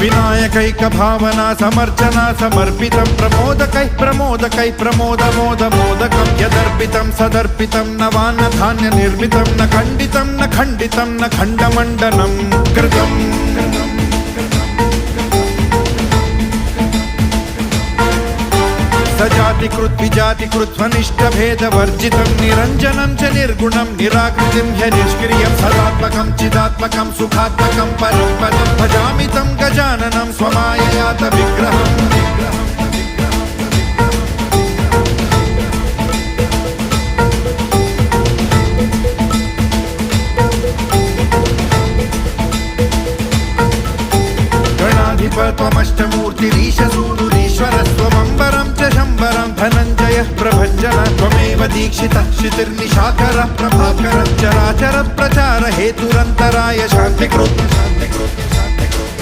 विनायकैक भावना समर्चना समर्पितं प्रमोदकै प्रमोदकै प्रमोदमोदमोदकं यदर्पितं सदर्पितं नवान्न धान्य निर्मितं न खण्डितं न खण्डितं न खण्डमण्डनं कृतम् सजातिकृत विजातिकृत स्वनिष्ठभेदवर्जितं निरञ्जनं च निर्गुणं निराकृतिं ह्यनिष्क्रियं सदात्मकं चिदात्मकं सुखात्मकं परं पदं भजामि तं गजाननं स्वमाययात विग्रहम् त्वमष्टमूर्तिरीशसूनुरीश्वरस्त्वमम्बरं च शम्बरं धनञ्जयः प्रभञ्जनः त्वमेव दीक्षितः क्षितिर्निशाकरः प्रभाकरः चराचर प्रचार हेतुरन्तराय शान्तिकृत्